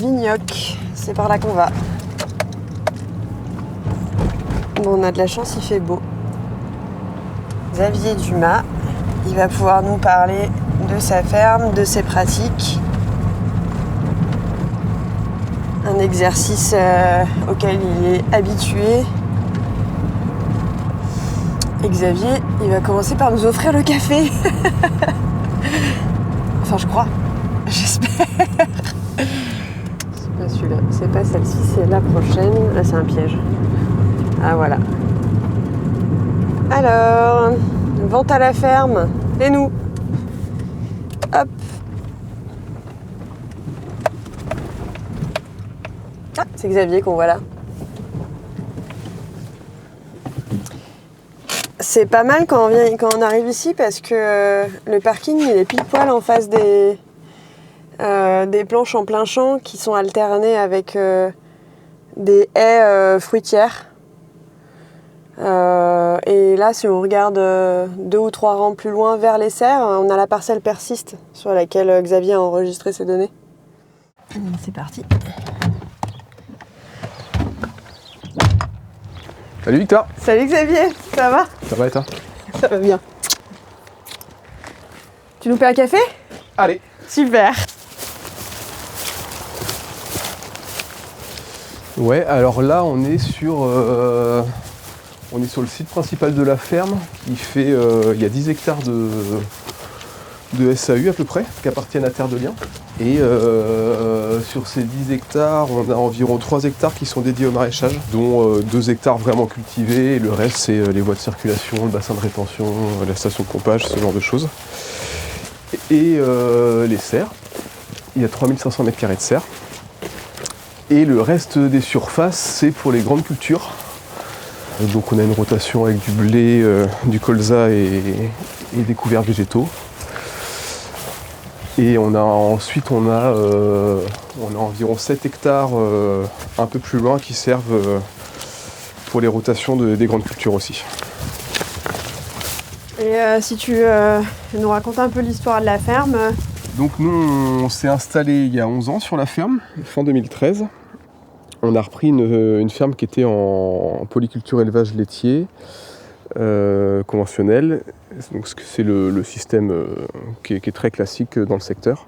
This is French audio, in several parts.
Vignoc. C'est par là qu'on va. Bon, on a de la chance, il fait beau. Xavier Dumas, il va pouvoir nous parler de sa ferme, de ses pratiques. Un exercice auquel il est habitué. Et Xavier, il va commencer par nous offrir le café. Enfin, je crois. J'espère. C'est pas celui-là. C'est pas celle-ci, c'est la prochaine. Là, c'est un piège. Ah, voilà. Alors, vente à la ferme. Et nous. Hop. Ah, c'est Xavier qu'on voit là. C'est pas mal quand on arrive ici parce que le parking il est pile poil en face des planches en plein champ qui sont alternées avec des haies fruitières. Et là, si on regarde 2 ou 3 rangs plus loin vers les serres, on a la parcelle persiste sur laquelle Xavier a enregistré ses données. C'est parti. Salut Victor. Salut Xavier, ça va? Ça va et toi? Ça va bien. Tu nous fais un café? Allez. Super. Ouais, alors là on est sur le site principal de la ferme qui fait, il y a 10 hectares de SAU à peu près, qui appartiennent à Terre de Liens. Et sur ces 10 hectares, on a environ 3 hectares qui sont dédiés au maraîchage, dont 2 hectares vraiment cultivés, et le reste c'est les voies de circulation, le bassin de rétention, la station de pompage, ce genre de choses. Et les serres, il y a 3500 m² de serres. Et le reste des surfaces, c'est pour les grandes cultures. Donc on a une rotation avec du blé, du colza et des couverts végétaux. Et ensuite on a environ 7 hectares un peu plus loin qui servent pour les rotations des grandes cultures aussi. Et si tu nous racontes un peu l'histoire de la ferme. Donc nous on s'est installé il y a 11 ans sur la ferme, fin 2013. On a repris une ferme qui était en polyculture élevage laitier conventionnel. Donc c'est le système qui est très classique dans le secteur.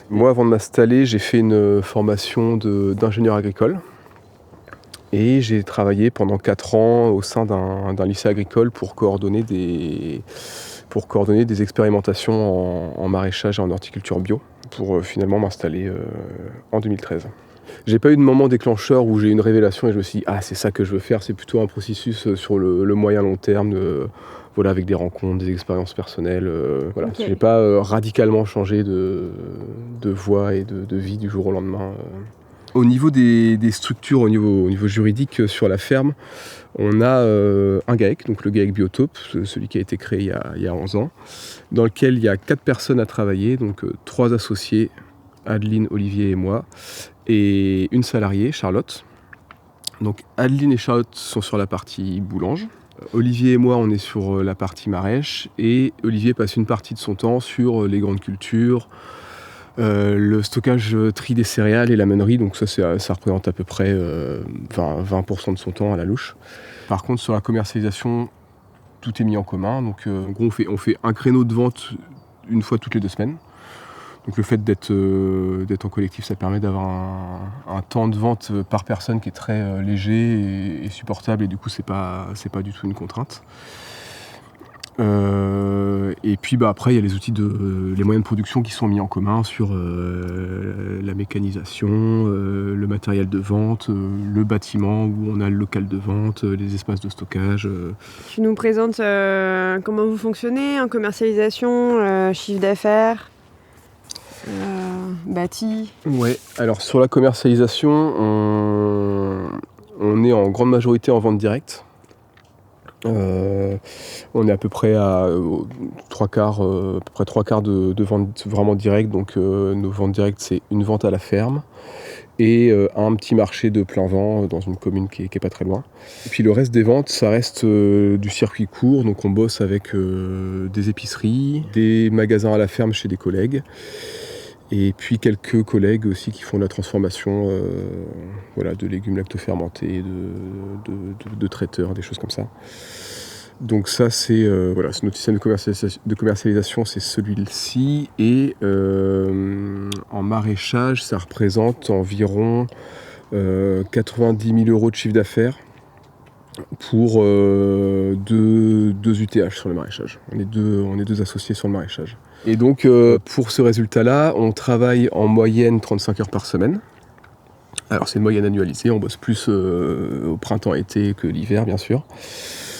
Moi, avant de m'installer, j'ai fait une formation d'ingénieur agricole et j'ai travaillé pendant 4 ans au sein d'un lycée agricole pour coordonner des expérimentations en maraîchage et en horticulture bio pour finalement m'installer en 2013. J'ai pas eu de moment déclencheur où j'ai eu une révélation et je me suis dit « Ah, c'est ça que je veux faire », c'est plutôt un processus sur le moyen long terme, avec des rencontres, des expériences personnelles. Voilà. Okay. J'ai pas radicalement changé de voie et de vie du jour au lendemain. Au niveau des structures, au niveau juridique sur la ferme, on a un GAEC, donc le GAEC Biotope, celui qui a été créé il y a 11 ans, dans lequel il y a 4 personnes à travailler, donc 3 associés, Adeline, Olivier et moi, et une salariée, Charlotte. Donc Adeline et Charlotte sont sur la partie boulange. Olivier et moi, on est sur la partie marèche. Et Olivier passe une partie de son temps sur les grandes cultures, le stockage tri des céréales et la meunerie. Donc ça représente à peu près 20% de son temps à la louche. Par contre, sur la commercialisation, tout est mis en commun. Donc en gros, on fait un créneau de vente une fois toutes les 2 semaines. Donc le fait d'être en collectif, ça permet d'avoir un temps de vente par personne qui est très léger et supportable, et du coup c'est pas du tout une contrainte. Et puis après il y a les outils les moyens de production qui sont mis en commun sur la mécanisation, le matériel de vente, le bâtiment où on a le local de vente, les espaces de stockage. Tu nous présentes comment vous fonctionnez en commercialisation, chiffre d'affaires bâti. Ouais, alors sur la commercialisation, on est en grande majorité en vente directe. On est à peu près à 3 quarts de vente vraiment directe. Donc nos ventes directes, c'est une vente à la ferme et un petit marché de plein vent dans une commune qui est pas très loin. Et puis le reste des ventes, ça reste du circuit court. Donc on bosse avec des épiceries, des magasins à la ferme chez des collègues. Et puis quelques collègues aussi qui font de la transformation de légumes lactofermentés, de traiteurs, des choses comme ça. Donc ça c'est c'est notre système de commercialisation, c'est celui-ci. Et en maraîchage, ça représente environ 90 000 € de chiffre d'affaires pour deux UTH sur le maraîchage. On est deux associés sur le maraîchage. Et donc pour ce résultat-là, on travaille en moyenne 35 heures par semaine. Alors c'est une moyenne annualisée, on bosse plus au printemps-été que l'hiver bien sûr.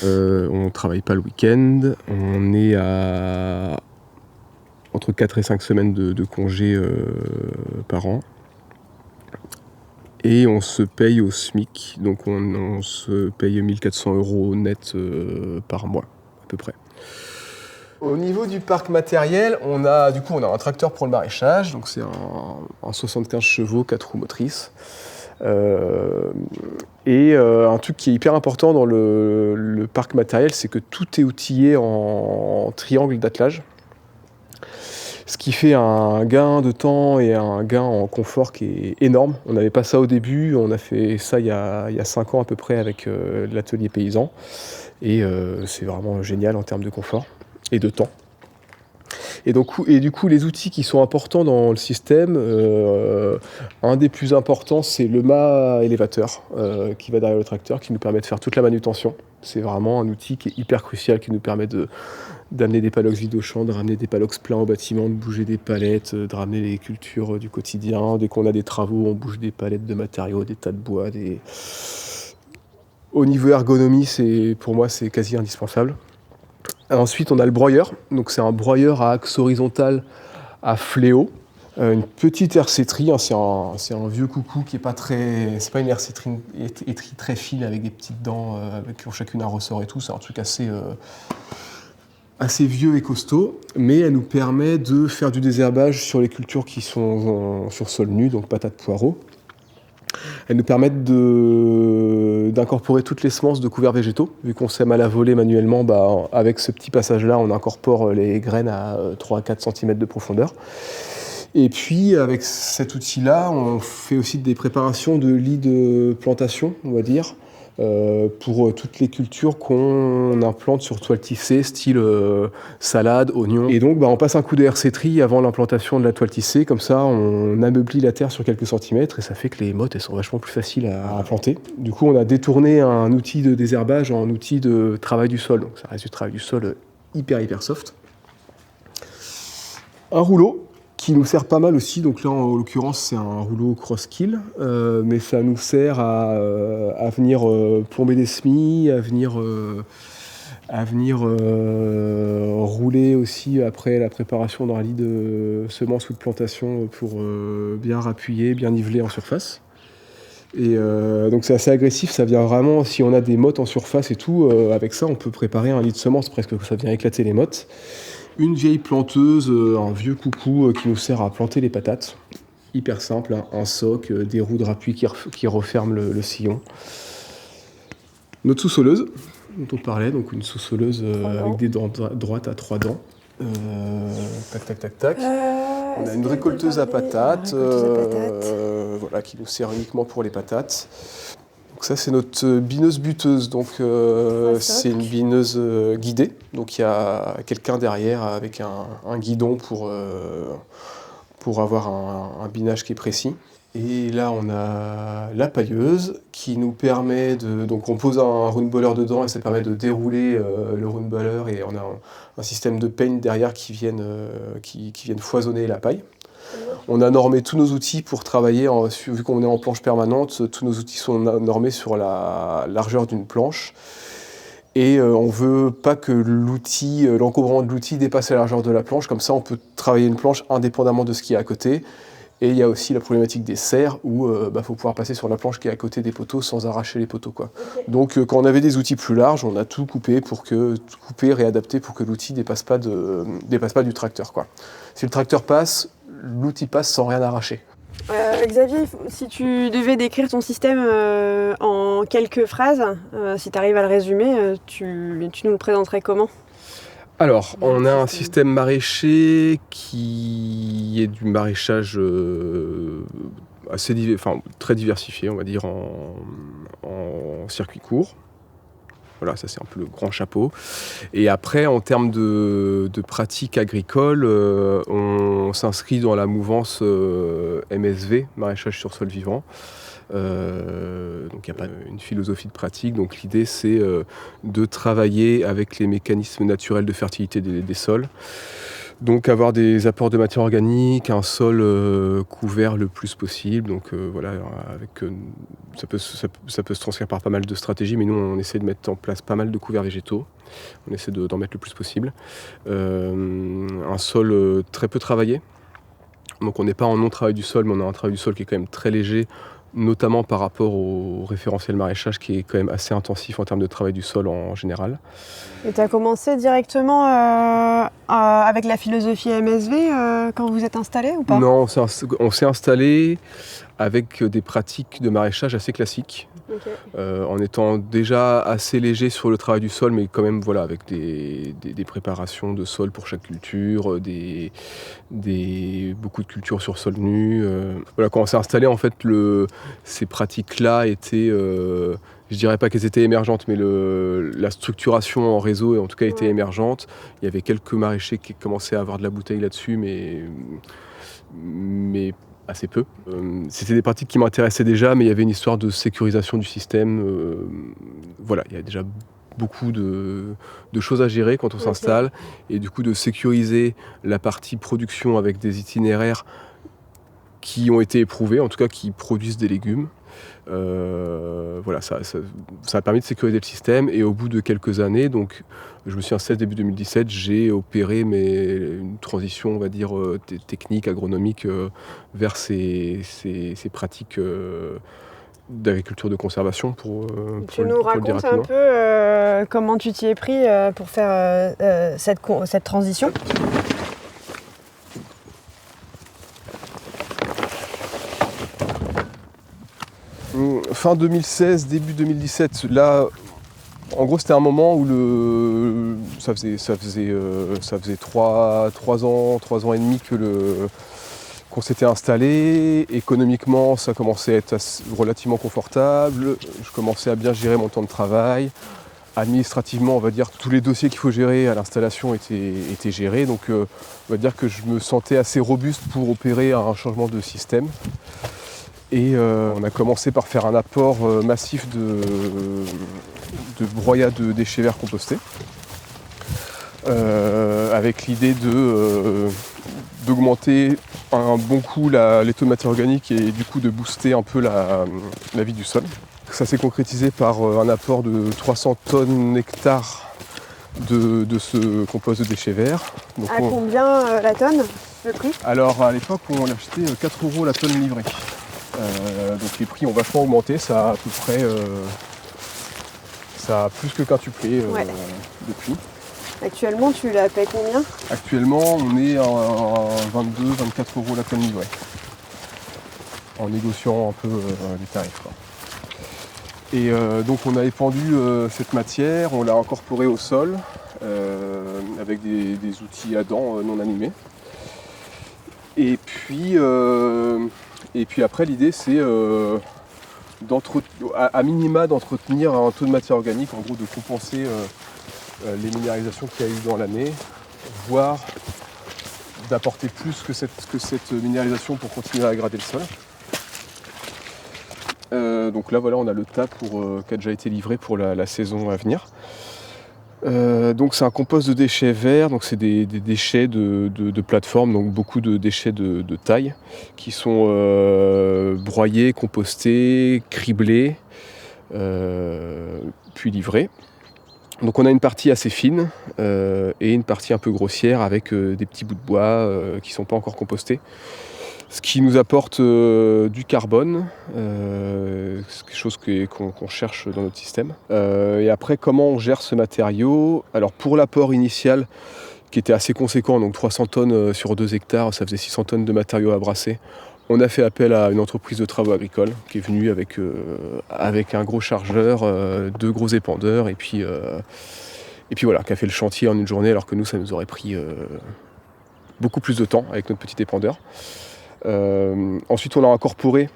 On ne travaille pas le week-end, on est à entre 4 et 5 semaines de congés par an. Et on se paye au SMIC, donc on se paye 1 400 € net par mois à peu près. Au niveau du parc matériel, on a un tracteur pour le maraîchage, donc c'est un 75 chevaux, 4 roues motrices. Un truc qui est hyper important dans le parc matériel, c'est que tout est outillé en triangle d'attelage. Ce qui fait un gain de temps et un gain en confort qui est énorme. On n'avait pas ça au début, on a fait ça il y a 5 ans à peu près avec l'atelier paysan. Et c'est vraiment génial en termes de confort et de temps. Et du coup, les outils qui sont importants dans le système, un des plus importants, c'est le mât élévateur qui va derrière le tracteur, qui nous permet de faire toute la manutention. C'est vraiment un outil qui est hyper crucial, qui nous permet d'amener des palox vides au champ, de ramener des palox pleins au bâtiment, de bouger des palettes, de ramener les cultures du quotidien. Dès qu'on a des travaux, on bouge des palettes de matériaux, des tas de bois. Au niveau ergonomie, pour moi, c'est quasi indispensable. Ensuite, on a le broyeur. Donc, c'est un broyeur à axe horizontal à fléau. Une petite hersétrie, hein, c'est un vieux coucou qui est pas très... C'est pas une hersétrie très fine avec des petites dents qui ont chacune un ressort et tout. C'est un truc assez vieux et costaud, mais elle nous permet de faire du désherbage sur les cultures qui sont sur sol nu, donc patates, poireaux. Elles nous permettent d'incorporer toutes les semences de couverts végétaux. Vu qu'on sème à la volée manuellement, avec ce petit passage-là, on incorpore les graines à 3 à 4 cm de profondeur. Et puis, avec cet outil-là, on fait aussi des préparations de lits de plantation, on va dire, pour toutes les cultures qu'on implante sur toile tissée, style salade, oignon. Et donc, on passe un coup de hersétrie avant l'implantation de la toile tissée. Comme ça, on ameublit la terre sur quelques centimètres et ça fait que les mottes, elles sont vachement plus faciles à implanter. Du coup, on a détourné un outil de désherbage en outil de travail du sol. Donc, ça reste du travail du sol hyper soft. Un rouleau qui nous sert pas mal aussi, donc là en l'occurrence c'est un rouleau cross-kill, mais ça nous sert à venir plomber des semis, à venir rouler aussi après la préparation d'un lit de semences ou de plantation pour bien rappuyer, bien niveler en surface. Et donc c'est assez agressif, ça vient vraiment, si on a des mottes en surface et tout, avec ça on peut préparer un lit de semences presque, ça vient éclater les mottes. Une vieille planteuse, un vieux coucou qui nous sert à planter les patates. Hyper simple, hein, un soc, des roues de rappui qui referment le sillon. Notre sous-soleuse, dont on parlait, donc une sous-soleuse avec des dents droites à 3 dents. Tac. On a une récolteuse à patates, qui nous sert uniquement pour les patates. Donc ça c'est notre bineuse buteuse, donc c'est une bineuse guidée, donc il y a quelqu'un derrière avec un guidon pour avoir un binage qui est précis. Et là on a la pailleuse qui nous permet donc on pose un roundballer dedans et ça permet de dérouler le roundballer et on a un système de peigne derrière qui viennent foisonner la paille. On a normé tous nos outils pour travailler, vu qu'on est en planche permanente, tous nos outils sont normés sur la largeur d'une planche. Et on ne veut pas que l'encombrement de l'outil dépasse la largeur de la planche, comme ça on peut travailler une planche indépendamment de ce qui est à côté. Et il y a aussi la problématique des serres où faut pouvoir passer sur la planche qui est à côté des poteaux sans arracher les poteaux, quoi. Okay. Donc quand on avait des outils plus larges, on a tout coupé, réadapté pour que l'outil dépasse pas du tracteur, quoi. Si le tracteur passe, l'outil passe sans rien arracher. Xavier, si tu devais décrire ton système en quelques phrases, si tu arrives à le résumer, tu nous le présenterais comment ? Alors, on a un système maraîcher qui est du maraîchage très diversifié, on va dire, en circuit court. Voilà, ça c'est un peu le grand chapeau. Et après, en termes de pratiques agricoles, on s'inscrit dans la mouvance MSV, maraîchage sur sol vivant. Donc il n'y a pas une philosophie de pratique. Donc l'idée c'est de travailler avec les mécanismes naturels de fertilité des sols. Donc avoir des apports de matière organique, un sol couvert le plus possible. Donc voilà, ça peut se transcrire par pas mal de stratégies, mais nous on essaie de mettre en place pas mal de couverts végétaux. On essaie d'en mettre le plus possible. Un sol très peu travaillé. Donc on n'est pas en non-travail du sol, mais on a un travail du sol qui est quand même très léger, notamment par rapport au référentiel maraîchage qui est quand même assez intensif en termes de travail du sol en général. Et tu as commencé directement avec la philosophie MSV quand vous êtes installé ou pas? Non, on s'est installé avec des pratiques de maraîchage assez classiques, en étant déjà assez léger sur le travail du sol, mais quand même voilà, avec des préparations de sol pour chaque culture, beaucoup de cultures sur sol nu. Voilà, quand on s'est installé, en fait, ces pratiques-là étaient... je dirais pas qu'elles étaient émergentes, mais la structuration en réseau, en tout cas, était émergente. Il y avait quelques maraîchers qui commençaient à avoir de la bouteille là-dessus, mais assez peu. C'était des pratiques qui m'intéressaient déjà, mais il y avait une histoire de sécurisation du système. Voilà, il y a déjà beaucoup de choses à gérer quand on s'installe, et du coup de sécuriser la partie production avec des itinéraires qui ont été éprouvés, en tout cas qui produisent des légumes. Voilà, ça a permis de sécuriser le système, et au bout de quelques années, donc je me suis installé début 2017, j'ai opéré une transition, on va dire, technique, agronomique vers ces pratiques d'agriculture de conservation Tu nous racontes un peu comment tu t'y es pris pour faire cette transition? Fin 2016, début 2017, là, en gros, c'était un moment où ça faisait 3 ans et demi qu'on s'était installé. Économiquement, ça commençait à être relativement confortable. Je commençais à bien gérer mon temps de travail. Administrativement, on va dire, tous les dossiers qu'il faut gérer à l'installation étaient gérés. Donc, on va dire que je me sentais assez robuste pour opérer un changement de système. Et on a commencé par faire un apport massif de broyat de déchets verts compostés, avec l'idée d'augmenter un bon coup les taux de matière organique et du coup de booster un peu la vie du sol. Ça s'est concrétisé par un apport de 300 tonnes hectares de ce compost de déchets verts. Donc combien la tonne, le prix? Alors à l'époque on l'achetait 4 € la tonne livrée. Donc les prix ont vachement augmenté, ça a à peu près ça a plus que quintuplé depuis. Actuellement tu la payes combien? Actuellement on est à 22-24 € la tonne livrée, en négociant un peu les tarifs, quoi. Et donc on a épandu cette matière, on l'a incorporée au sol avec des outils à dents non animés. Et puis après, l'idée, c'est à minima d'entretenir un taux de matière organique, en gros de compenser les minéralisations qu'il y a eu dans l'année, voire d'apporter plus que cette minéralisation pour continuer à aggrader le sol. Donc là, voilà, on a le tas qui a déjà été livré pour la saison à venir. Donc c'est un compost de déchets verts, donc c'est des déchets de plateforme, donc beaucoup de déchets de taille qui sont broyés, compostés, criblés, puis livrés. Donc on a une partie assez fine et une partie un peu grossière avec des petits bouts de bois qui ne sont pas encore compostés. Ce qui nous apporte du carbone, c'est quelque chose qu'on cherche dans notre système. Et après, comment on gère ce matériau? Alors pour l'apport initial, qui était assez conséquent, donc 300 tonnes sur 2 hectares, ça faisait 600 tonnes de matériaux à brasser, on a fait appel à une entreprise de travaux agricoles qui est venue avec un gros chargeur, 2 gros épandeurs et puis Et puis voilà, qui a fait le chantier en une journée, alors que nous, ça nous aurait pris beaucoup plus de temps avec notre petit épandeur. Ensuite, on l'a incorporé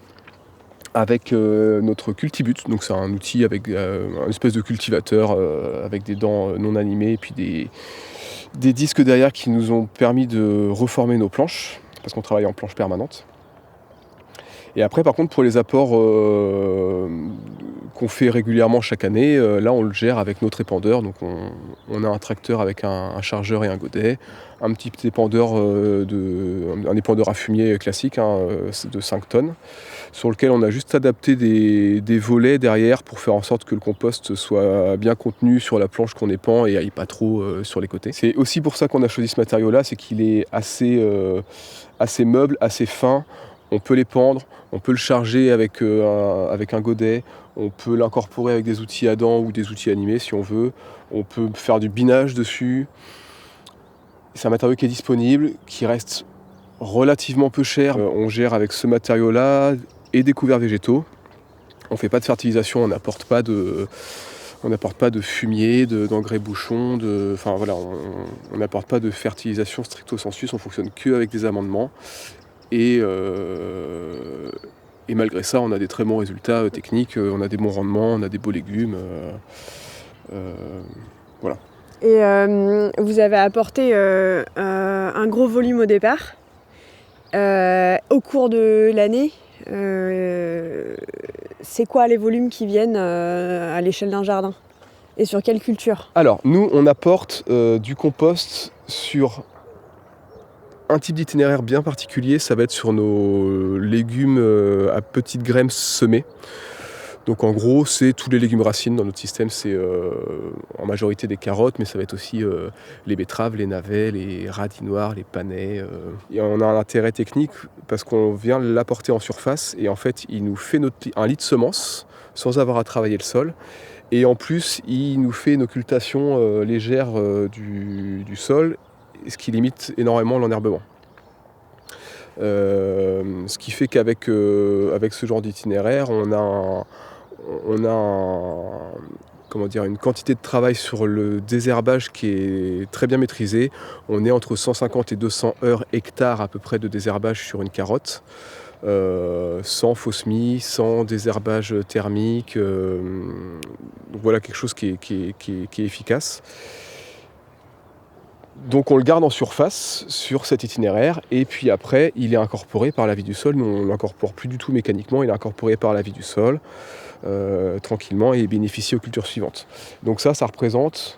avec notre cultibut. Donc c'est un outil avec une espèce de cultivateur avec des dents non animées et puis des disques derrière qui nous ont permis de reformer nos planches, parce qu'on travaille en planche permanente. Et après, par contre, pour les apports qu'on fait régulièrement chaque année, là, on le gère avec notre épandeur. Donc, on a un tracteur avec un chargeur et un godet, un petit épandeur, un épandeur à fumier classique de 5 tonnes, sur lequel on a juste adapté des volets derrière pour faire en sorte que le compost soit bien contenu sur la planche qu'on épand et aille pas trop sur les côtés. C'est aussi pour ça qu'on a choisi ce matériau-là, c'est qu'il est assez meuble, assez fin. On peut l'épandre, on peut le charger avec un godet, on peut l'incorporer avec des outils à dents ou des outils animés si on veut. On peut faire du binage dessus. C'est un matériau qui est disponible, qui reste relativement peu cher. On gère avec ce matériau-là et des couverts végétaux. On ne fait pas de fertilisation, on n'apporte pas de fumier, d'engrais bouchons, enfin voilà, on n'apporte pas de fertilisation stricto sensus, on fonctionne que avec des amendements. Et malgré ça, on a des très bons résultats techniques, on a des bons rendements, on a des beaux légumes. Voilà. Et vous avez apporté un gros volume au départ. Au cours de l'année, c'est quoi les volumes qui viennent à l'échelle d'un jardin? Et sur quelle culture? Alors, nous, on apporte du compost sur un type d'itinéraire bien particulier, ça va être sur nos légumes à petites graines semées. Donc en gros, c'est tous les légumes racines dans notre système, c'est en majorité des carottes, mais ça va être aussi les betteraves, les navets, les radis noirs, les panais. Et on a un intérêt technique parce qu'on vient l'apporter en surface et en fait, il nous fait un lit de semences sans avoir à travailler le sol. Et en plus, il nous fait une occultation légère du sol, ce qui limite énormément l'enherbement. Ce qui fait qu'avec avec ce genre d'itinéraire, on a une quantité de travail sur le désherbage qui est très bien maîtrisée. On est entre 150 et 200 heures hectares à peu près de désherbage sur une carotte, sans faux semis, sans désherbage thermique. Donc voilà quelque chose qui est efficace. Donc on le garde en surface sur cet itinéraire et puis après il est incorporé par la vie du sol. Nous on ne l'incorpore plus du tout mécaniquement, il est incorporé par la vie du sol tranquillement et bénéficie aux cultures suivantes. Donc ça représente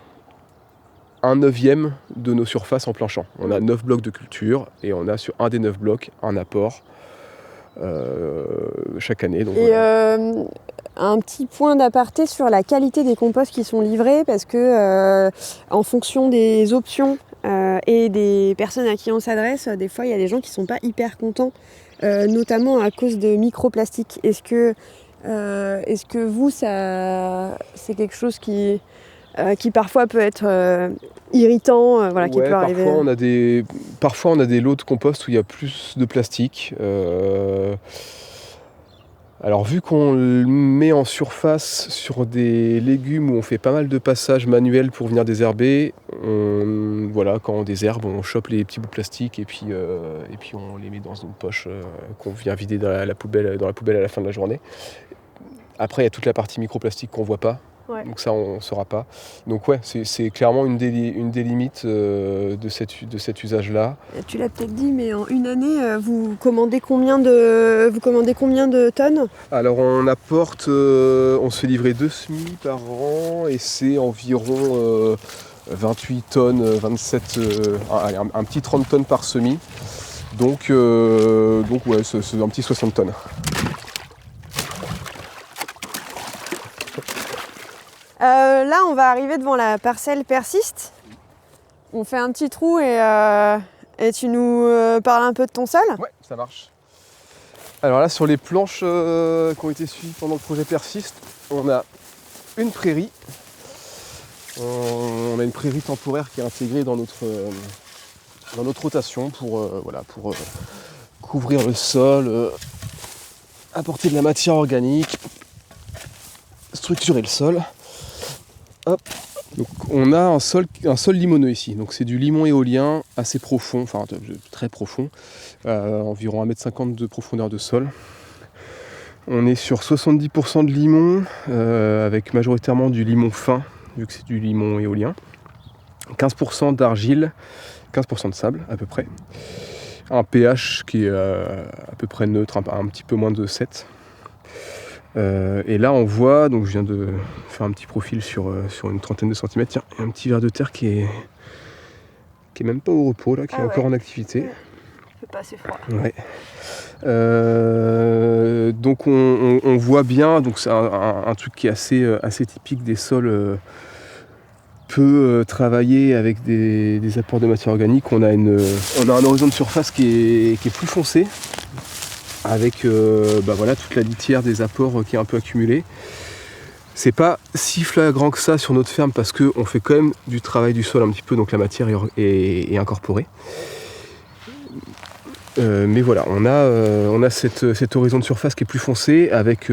1/9 de nos surfaces en plein champ. On a 9 blocs de culture et on a sur un des 9 blocs un apport chaque année. Donc, et voilà. Un petit point d'aparté sur la qualité des composts qui sont livrés, parce que en fonction des options et des personnes à qui on s'adresse, des fois il y a des gens qui ne sont pas hyper contents, notamment à cause de microplastiques. Est-ce que vous, ça, c'est quelque chose qui parfois peut être irritant, qui peut arriver. Parfois on a des lots de compost où il y a plus de plastique. Alors vu qu'on le met en surface sur des légumes où on fait pas mal de passages manuels pour venir désherber, quand on désherbe, on chope les petits bouts de plastique et puis on les met dans une poche qu'on vient vider dans la poubelle à la fin de la journée. Après il y a toute la partie microplastique qu'on voit pas. Ouais. Donc ça on ne saura pas. Donc ouais, c'est clairement une des limites de cet usage-là. Tu l'as peut-être dit, mais en une année, vous commandez combien de tonnes? Alors on apporte, on se fait livrer 2 semis par an et c'est environ 28 tonnes, 27, un petit 30 tonnes par semis. Donc ouais, c'est un petit 60 tonnes. Là, on va arriver devant la parcelle persiste. On fait un petit trou et tu nous parles un peu de ton sol? Ouais, ça marche. Alors là, sur les planches qui ont été suivies pendant le projet persiste, on a une prairie. On a une prairie temporaire qui est intégrée dans notre rotation pour couvrir le sol, apporter de la matière organique, structurer le sol. Hop, Donc on a un sol limoneux ici, donc c'est du limon éolien assez profond, enfin très profond, environ 1,50 m de profondeur de sol. On est sur 70% de limon, avec majoritairement du limon fin, vu que c'est du limon éolien. 15% d'argile, 15% de sable à peu près. Un pH qui est à peu près neutre, un petit peu moins de 7. Et là on voit, donc je viens de faire un petit profil sur une trentaine de centimètres, tiens, un petit ver de terre qui est même pas au repos là, qui est encore en activité. C'est pas assez froid. Ouais. Donc on voit bien, donc c'est un truc qui est assez typique des sols peu travaillés avec des apports de matière organique. On a un horizon de surface qui est plus foncé, avec toute la litière des apports qui est un peu accumulée. C'est pas si flagrant que ça sur notre ferme parce qu'on fait quand même du travail du sol un petit peu, donc la matière est incorporée. Mais voilà, on a cet horizon de surface qui est plus foncé avec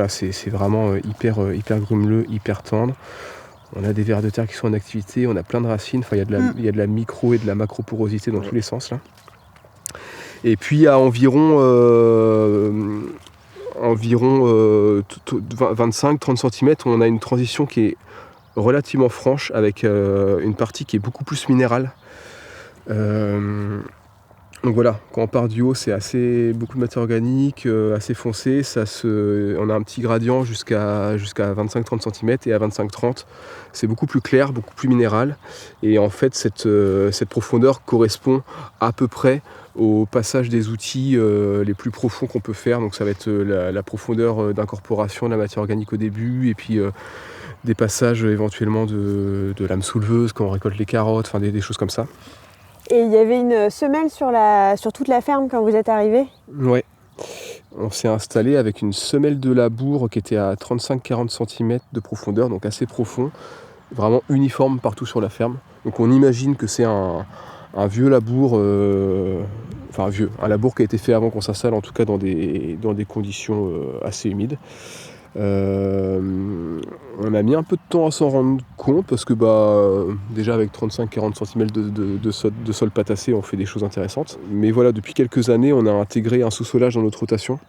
c'est vraiment hyper grumeleux, hyper tendre. On a des vers de terre qui sont en activité, on a plein de racines, il y a de la micro et de la macro porosité dans tous les sens là. Et puis à environ 25-30 cm, on a une transition qui est relativement franche avec une partie qui est beaucoup plus minérale. Donc voilà, quand on part du haut, c'est beaucoup de matière organique, assez foncé. On a un petit gradient jusqu'à 25-30 cm et à 25-30, c'est beaucoup plus clair, beaucoup plus minéral. Et en fait, cette profondeur correspond à peu près au passage des outils les plus profonds qu'on peut faire. Donc ça va être la profondeur d'incorporation de la matière organique au début et puis des passages éventuellement de lame souleveuse quand on récolte les carottes, des choses comme ça. Et il y avait une semelle sur toute la ferme quand vous êtes arrivé ? Ouais. On s'est installé avec une semelle de labour qui était à 35-40 cm de profondeur, donc assez profond, vraiment uniforme partout sur la ferme. Donc on imagine que c'est un vieux labour, un labour qui a été fait avant qu'on s'installe, en tout cas dans des conditions assez humides. On a mis un peu de temps à s'en rendre compte parce que déjà avec 35-40 cm de sol patassé, on fait des choses intéressantes. Mais voilà, depuis quelques années, on a intégré un sous-solage dans notre rotation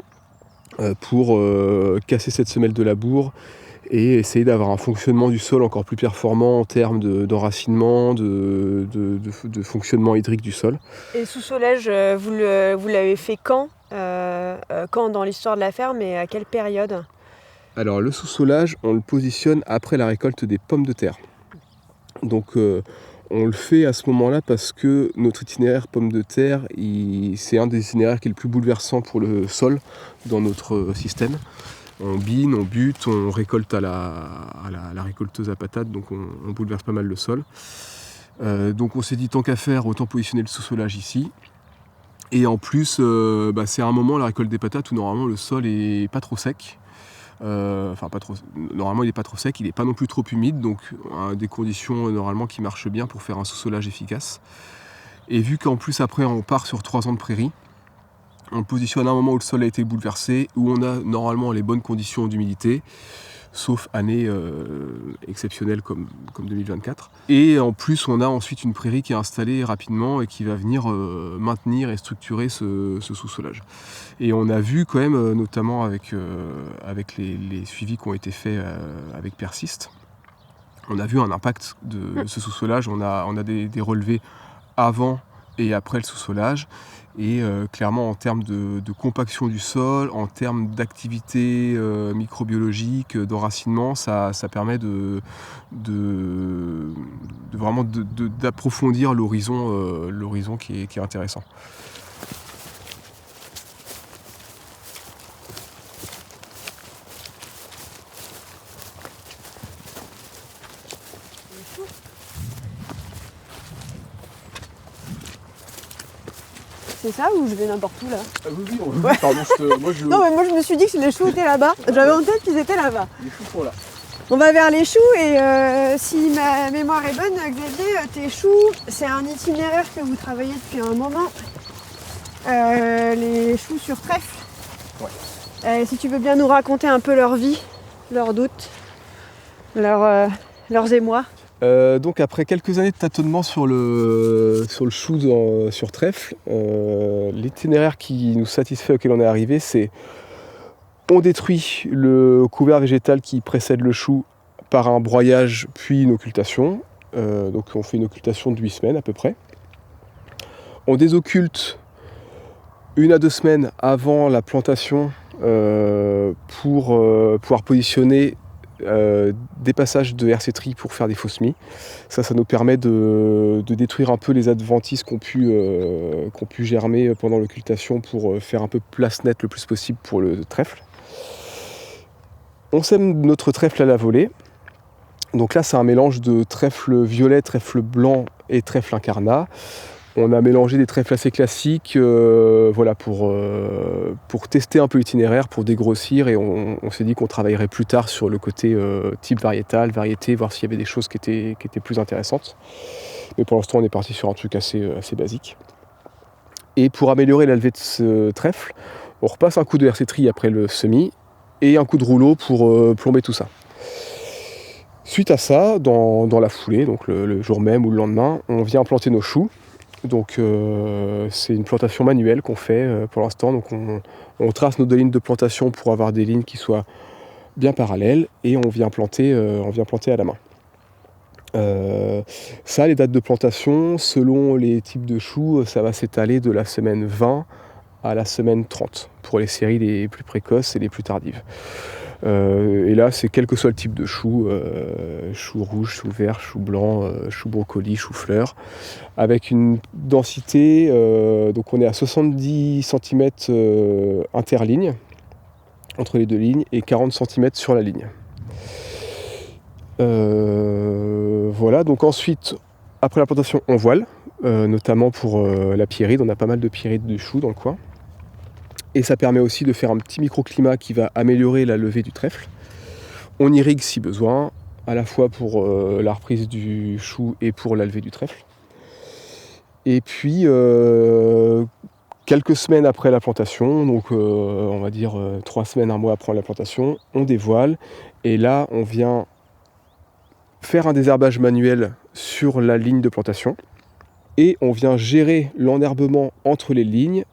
pour casser cette semelle de labour et essayer d'avoir un fonctionnement du sol encore plus performant en termes d'enracinement, de fonctionnement hydrique du sol. Et le sous-solage, vous l'avez fait quand dans l'histoire de la ferme et à quelle période ? Alors le sous-solage, on le positionne après la récolte des pommes de terre. Donc on le fait à ce moment-là parce que notre itinéraire pommes de terre, c'est un des itinéraires qui est le plus bouleversant pour le sol dans notre système. On bine, on bute, on récolte à la récolteuse à patates, donc on bouleverse pas mal le sol. Donc on s'est dit tant qu'à faire, autant positionner le sous-solage ici. Et en plus, c'est un moment, la récolte des patates, où normalement le sol est pas trop sec. Normalement il n'est pas trop sec, il n'est pas non plus trop humide, donc des conditions normalement qui marchent bien pour faire un sous-solage efficace. Et vu qu'en plus après on part sur 3 ans de prairie, on positionne à un moment où le sol a été bouleversé, où on a normalement les bonnes conditions d'humidité, sauf année exceptionnelle comme 2024. Et en plus on a ensuite une prairie qui est installée rapidement et qui va venir maintenir et structurer ce sous-solage. Et on a vu quand même, notamment avec les suivis qui ont été faits avec Persist, on a vu un impact de ce sous-solage. On a des relevés avant et après le sous-solage. Et clairement en termes de compaction du sol, en termes d'activité microbiologique, d'enracinement, ça permet vraiment d'approfondir l'horizon qui est intéressant. C'est ça ou je vais n'importe où là ? Oui, Ouais. pardon, Non mais moi je me suis dit que les choux étaient là-bas. J'avais en tête qu'ils étaient là-bas. Les choux sont là. On va vers les choux et si ma mémoire est bonne, Xavier, tes choux, c'est un itinéraire que vous travaillez depuis un moment. Les choux sur trèfle. Ouais. Si tu veux bien nous raconter un peu leur vie, leurs doutes, leur leurs émois? Donc après quelques années de tâtonnement sur le chou sur trèfle, l'itinéraire qui nous satisfait, auquel on est arrivé, c'est on détruit le couvert végétal qui précède le chou par un broyage puis une occultation. Donc on fait une occultation de 8 semaines à peu près. On désocculte 1 à 2 semaines avant la plantation pour pouvoir positionner des passages de RC-Tri pour faire des faux semis. Ça nous permet de détruire un peu les adventices qui ont pu germer pendant l'occultation pour faire un peu place nette le plus possible pour le trèfle. On sème notre trèfle à la volée. Donc là, c'est un mélange de trèfle violet, trèfle blanc et trèfle incarnat. On a mélangé des trèfles assez classiques voilà, pour tester un peu l'itinéraire, pour dégrossir, et on s'est dit qu'on travaillerait plus tard sur le côté type variétal, variété, voir s'il y avait des choses qui étaient plus intéressantes. Mais pour l'instant, on est parti sur un truc assez basique. Et pour améliorer la levée de ce trèfle, on repasse un coup de RC-Tri après le semis et un coup de rouleau pour plomber tout ça. Suite à ça, dans la foulée, donc le jour même ou le lendemain, on vient planter nos choux. Donc c'est une plantation manuelle qu'on fait pour l'instant. Donc on trace nos 2 lignes de plantation pour avoir des lignes qui soient bien parallèles, et on vient planter à la main. Ça, les dates de plantation, selon les types de choux, ça va s'étaler de la semaine 20 à la semaine 30 pour les séries les plus précoces et les plus tardives. Et là, c'est quel que soit le type de chou, chou rouge, chou vert, chou blanc, chou brocoli, chou fleur, avec une densité, donc on est à 70 cm interligne, entre les 2 lignes, et 40 cm sur la ligne. Voilà, donc ensuite, après la plantation, on voile, notamment pour la pierride. On a pas mal de pierrides de choux dans le coin. Et ça permet aussi de faire un petit microclimat qui va améliorer la levée du trèfle. On irrigue si besoin, à la fois pour la reprise du chou et pour la levée du trèfle. Et puis, quelques semaines après la plantation, donc on va dire 3 semaines, 1 mois après la plantation, on dévoile. Et là, on vient faire un désherbage manuel sur la ligne de plantation. Et on vient gérer l'enherbement entre les lignes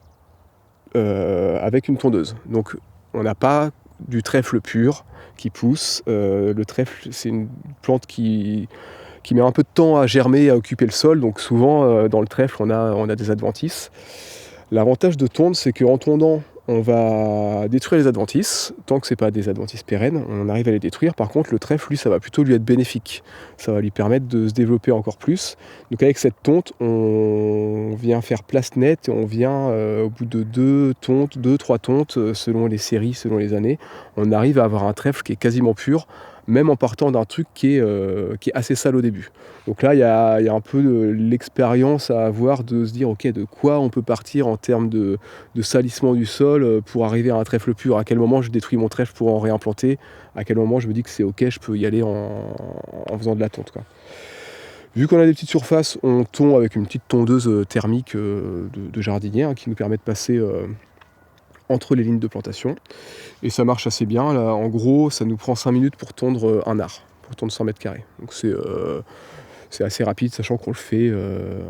avec une tondeuse. Donc on n'a pas du trèfle pur qui pousse. Le trèfle, c'est une plante qui met un peu de temps à germer, à occuper le sol. Donc souvent dans le trèfle, on a des adventices. L'avantage de tondre, c'est qu'en tondant, on va détruire les adventices. Tant que ce n'est pas des adventices pérennes, on arrive à les détruire. Par contre, le trèfle, lui, ça va plutôt lui être bénéfique. Ça va lui permettre de se développer encore plus. Donc avec cette tonte, on vient faire place nette, et on vient, au bout de 2-3 tontes, selon les séries, selon les années, on arrive à avoir un trèfle qui est quasiment pur, même en partant d'un truc qui est assez sale au début. Donc là, il y a un peu de l'expérience à avoir, de se dire, ok, de quoi on peut partir en termes de salissement du sol pour arriver à un trèfle pur. À quel moment je détruis mon trèfle pour en réimplanter, à quel moment je me dis que c'est ok, je peux y aller en faisant de la tonte, quoi. Vu qu'on a des petites surfaces, on tond avec une petite tondeuse thermique de jardinier, qui nous permet de passer entre les lignes de plantation. Et ça marche assez bien. Là, en gros, ça nous prend 5 minutes pour tondre un art, pour tondre 100 mètres carrés. Donc c'est assez rapide, sachant qu'on le fait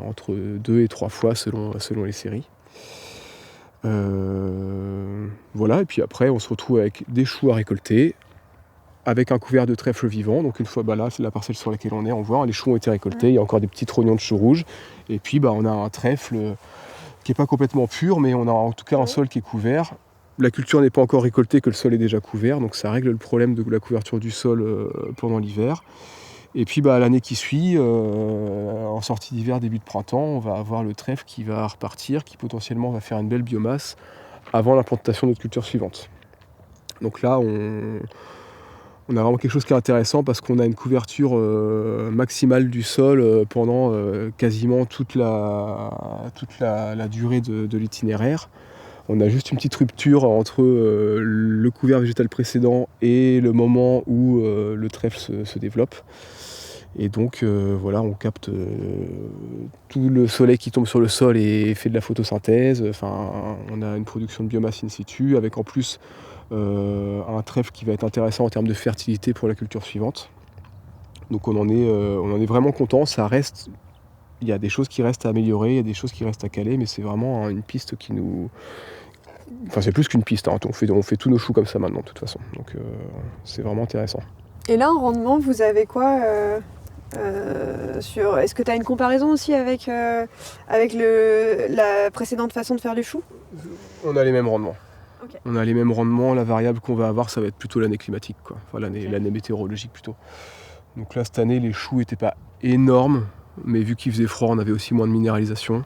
entre 2 et 3 fois selon les séries. Voilà, et puis après, on se retrouve avec des choux à récolter, avec un couvert de trèfle vivant. Donc une fois, là, c'est la parcelle sur laquelle on est, on voit, les choux ont été récoltés, il y a encore des petits trognons de choux rouges. Et puis, on a un trèfle qui n'est pas complètement pur, mais on a en tout cas un sol qui est couvert. La culture n'est pas encore récoltée, que le sol est déjà couvert, donc ça règle le problème de la couverture du sol pendant l'hiver. Et puis l'année qui suit, en sortie d'hiver, début de printemps, on va avoir le trèfle qui va repartir, qui potentiellement va faire une belle biomasse avant l'implantation de notre culture suivante. Donc là, on a vraiment quelque chose qui est intéressant, parce qu'on a une couverture maximale du sol pendant quasiment toute la durée de l'itinéraire. On a juste une petite rupture entre le couvert végétal précédent et le moment où le trèfle se développe. Et donc voilà, on capte tout le soleil qui tombe sur le sol et fait de la photosynthèse. Enfin, on a une production de biomasse in situ, avec en plus un trèfle qui va être intéressant en termes de fertilité pour la culture suivante. Donc on en est vraiment content. Ça reste, il y a des choses qui restent à améliorer, il y a des choses qui restent à caler, mais c'est vraiment une piste qui nous... Enfin c'est plus qu'une piste, hein. On fait tous nos choux comme ça maintenant de toute façon. Donc c'est vraiment intéressant. Et là en rendement, vous avez quoi Est-ce que tu as une comparaison aussi avec la précédente façon de faire du chou? On a les mêmes rendements. Okay. On a les mêmes rendements. La variable qu'on va avoir, ça va être plutôt l'année climatique, quoi. Enfin l'année météorologique plutôt. Donc là cette année les choux n'étaient pas énormes, mais vu qu'il faisait froid on avait aussi moins de minéralisation.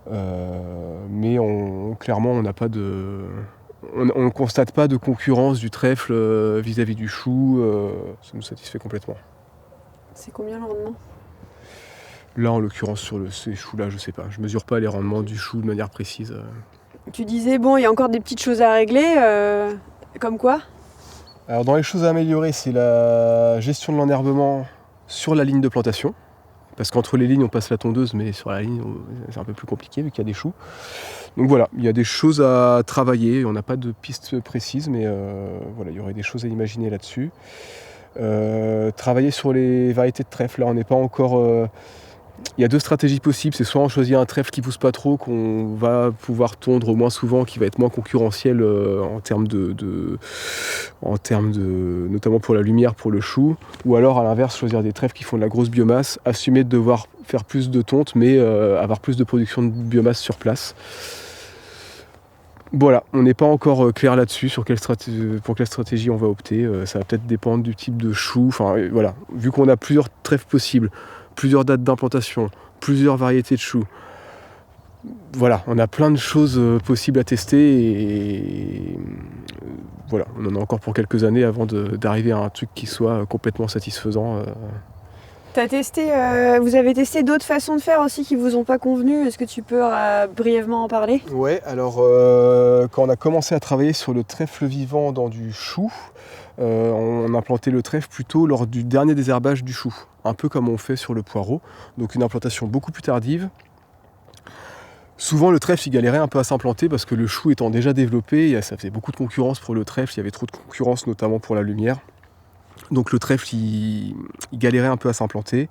Mais clairement on n'a pas de... On ne constate pas de concurrence du trèfle vis-à-vis du chou. Ça nous satisfait complètement. C'est combien le rendement? Là, en l'occurrence, sur ces choux-là, je sais pas. Je mesure pas les rendements du chou de manière précise. Tu disais, bon, il y a encore des petites choses à régler, comme quoi? Alors, dans les choses à améliorer, c'est la gestion de l'enherbement sur la ligne de plantation. Parce qu'entre les lignes, on passe la tondeuse, mais sur la ligne, c'est un peu plus compliqué vu qu'il y a des choux. Donc voilà, il y a des choses à travailler. On n'a pas de piste précise, mais voilà, il y aurait des choses à imaginer là-dessus. Travailler sur les variétés de trèfle, là on n'est pas encore... Il y a deux stratégies possibles, c'est soit on choisit un trèfle qui pousse pas trop, qu'on va pouvoir tondre moins souvent, qui va être moins concurrentiel en termes de notamment pour la lumière, pour le chou, ou alors à l'inverse choisir des trèfles qui font de la grosse biomasse, assumer de devoir faire plus de tonte, mais avoir plus de production de biomasse sur place. Voilà, on n'est pas encore clair là-dessus pour quelle stratégie on va opter. Ça va peut-être dépendre du type de chou. Enfin voilà, vu qu'on a plusieurs trèfles possibles, plusieurs dates d'implantation, plusieurs variétés de choux. Voilà, on a plein de choses possibles à tester et voilà, on en a encore pour quelques années avant d'arriver à un truc qui soit complètement satisfaisant. Vous avez testé d'autres façons de faire aussi qui vous ont pas convenu. Est-ce que tu peux brièvement en parler? Ouais, alors quand on a commencé à travailler sur le trèfle vivant dans du chou, on implantait le trèfle plutôt lors du dernier désherbage du chou, un peu comme on fait sur le poireau, donc une implantation beaucoup plus tardive. Souvent le trèfle il galérait un peu à s'implanter parce que le chou étant déjà développé, ça faisait beaucoup de concurrence pour le trèfle, il y avait trop de concurrence notamment pour la lumière. Donc le trèfle il galérait un peu à s'implanter.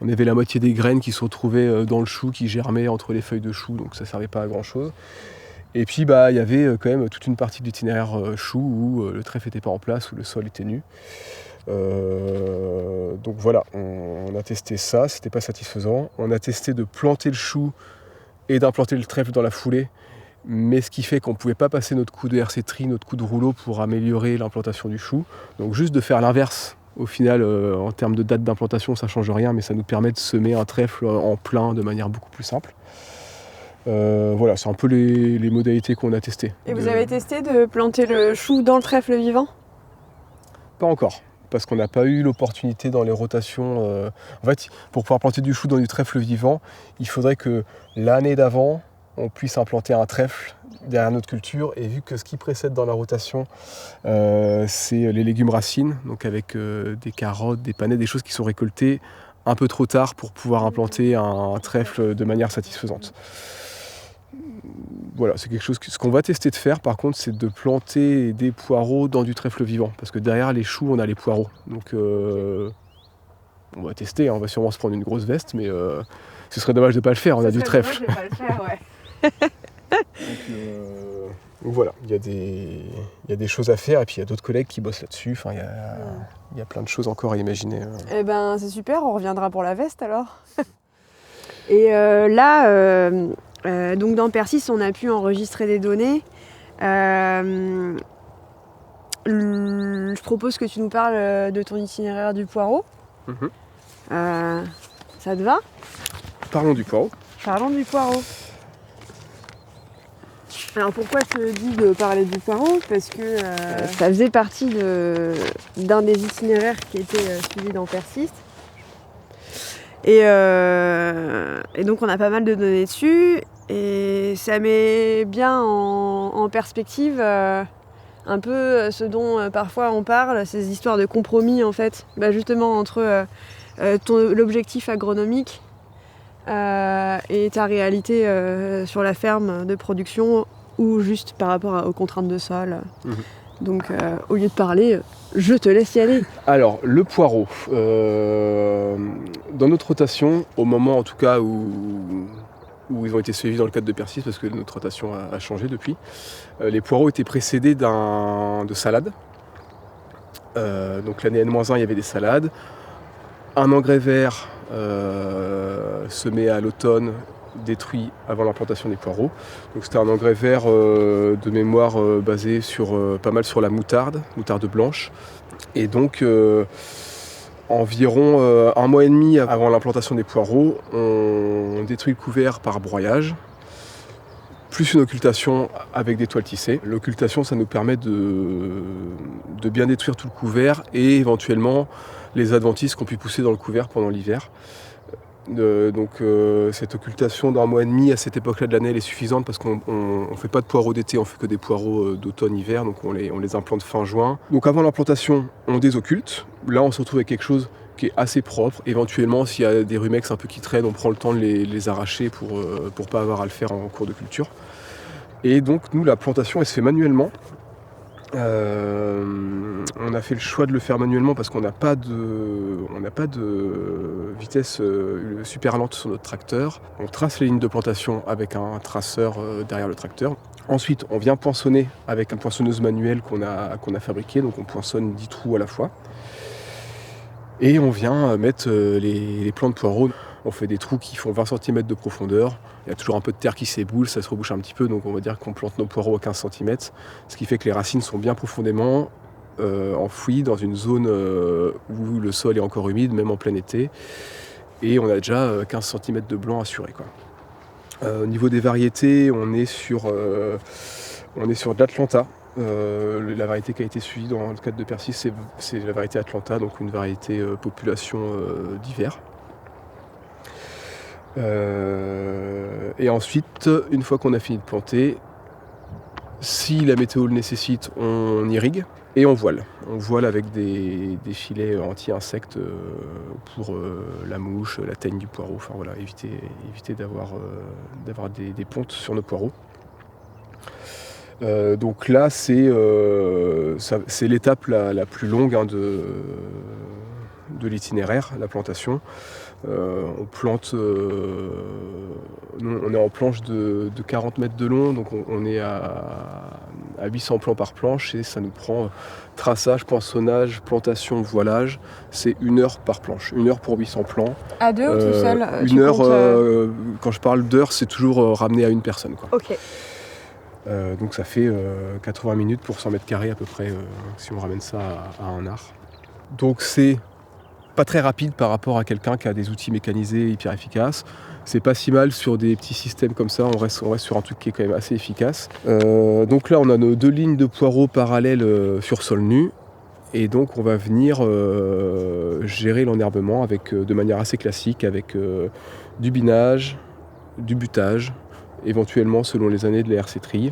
On avait la moitié des graines qui se retrouvaient dans le chou, qui germaient entre les feuilles de chou, donc ça servait pas à grand chose. Et puis il y avait quand même toute une partie de l'itinéraire chou où le trèfle n'était pas en place, où le sol était nu. Donc voilà, on a testé ça, c'était pas satisfaisant. On a testé de planter le chou et d'implanter le trèfle dans la foulée. Mais ce qui fait qu'on ne pouvait pas passer notre coup de RC tri, notre coup de rouleau pour améliorer l'implantation du chou. Donc juste de faire l'inverse, au final, en termes de date d'implantation, ça ne change rien, mais ça nous permet de semer un trèfle en plein de manière beaucoup plus simple. Voilà, c'est un peu les modalités qu'on a testées. Et vous avez testé de planter le chou dans le trèfle vivant? Pas encore, parce qu'on n'a pas eu l'opportunité dans les rotations. En fait, pour pouvoir planter du chou dans du trèfle vivant, il faudrait que l'année d'avant, on puisse implanter un trèfle derrière notre culture, et vu que ce qui précède dans la rotation, c'est les légumes racines, donc avec des carottes, des panais, des choses qui sont récoltées un peu trop tard pour pouvoir implanter un trèfle de manière satisfaisante. Voilà, c'est quelque chose ce qu'on va tester de faire, par contre, c'est de planter des poireaux dans du trèfle vivant, parce que derrière les choux, on a les poireaux. Donc on va tester, hein, on va sûrement se prendre une grosse veste, mais ce serait dommage de ne pas le faire, on a du trèfle. Dommage de pas le faire, ouais. Donc voilà, il y a des choses à faire et puis il y a d'autres collègues qui bossent là-dessus. Enfin, il y a plein de choses encore à imaginer. Eh ben, c'est super, on reviendra pour la veste alors. Et là, donc dans Persis, on a pu enregistrer des données. Je propose que tu nous parles de ton itinéraire du poireau. Ça te va? Parlons du poireau. Parlons du poireau. Alors pourquoi je te dis de parler du poireau? Parce que ça faisait partie d'un des itinéraires qui était suivi dans Persist. Et donc on a pas mal de données dessus. Et ça met bien en perspective un peu ce dont parfois on parle, ces histoires de compromis en fait. Justement entre l'objectif agronomique et ta réalité sur la ferme de production, ou juste par rapport aux contraintes de sol. Donc au lieu de parler, je te laisse y aller. Alors, le poireau. Dans notre rotation, au moment en tout cas où ils ont été suivis dans le cadre de Persis, parce que notre rotation a changé depuis, les poireaux étaient précédés de salades. Donc l'année N-1, il y avait des salades. Un engrais vert semé à l'automne, détruit avant l'implantation des poireaux. Donc c'était un engrais vert de mémoire basé pas mal sur la moutarde blanche. Et donc environ un mois et demi avant l'implantation des poireaux, on détruit le couvert par broyage, plus une occultation avec des toiles tissées. L'occultation, ça nous permet de bien détruire tout le couvert et éventuellement les adventices qu'on peut pousser dans le couvert pendant l'hiver. Cette occultation d'un mois et demi à cette époque-là de l'année, elle est suffisante parce qu'on ne fait pas de poireaux d'été, on fait que des poireaux d'automne-hiver, donc on les implante fin juin. Donc avant l'implantation, on désocculte. Là, on se retrouve avec quelque chose qui est assez propre. Éventuellement, s'il y a des rumex un peu qui traînent, on prend le temps de les arracher pour pas avoir à le faire en cours de culture. Et donc, nous, la plantation, elle se fait manuellement. On a fait le choix de le faire manuellement parce qu'on n'a pas de vitesse super lente sur notre tracteur. On trace les lignes de plantation avec un traceur derrière le tracteur. Ensuite, on vient poinçonner avec une poinçonneuse manuelle qu'on a fabriquée, donc on poinçonne 10 trous à la fois. Et on vient mettre les plants de poireaux. On fait des trous qui font 20 cm de profondeur. Il y a toujours un peu de terre qui s'éboule, ça se rebouche un petit peu, donc on va dire qu'on plante nos poireaux à 15 cm. Ce qui fait que les racines sont bien profondément enfouies dans une zone où le sol est encore humide, même en plein été. Et on a déjà 15 cm de blanc assuré, quoi. Au niveau des variétés, on est sur de l'Atlanta. La variété qui a été suivie dans le cadre de Persis, c'est la variété Atlanta, donc une variété population d'hiver. Et ensuite, une fois qu'on a fini de planter, si la météo le nécessite, on irrigue et on voile. On voile avec des filets anti-insectes pour la mouche, la teigne du poireau, enfin voilà, éviter d'avoir des pontes sur nos poireaux. Donc là, c'est l'étape la plus longue de l'itinéraire, la plantation. On plante, on est en planche de 40 mètres de long, donc on est à 800 plants par planche et ça nous prend traçage, poinçonnage, plantation, voilage. C'est 1 heure par planche, 1 heure pour 800 plants. À deux ou tout seul? Une heure, quand je parle d'heure, c'est toujours ramené à une personne, quoi. Ok. Donc ça fait 80 minutes pour 100 mètres carrés à peu près, si on ramène ça à un art. Donc c'est pas très rapide par rapport à quelqu'un qui a des outils mécanisés hyper efficaces. C'est pas si mal sur des petits systèmes comme ça, on reste sur un truc qui est quand même assez efficace. Donc là on a nos 2 lignes de poireaux parallèles sur sol nu. Et donc on va venir gérer l'enherbement de manière assez classique avec du binage, du butage, éventuellement selon les années de la RC trille.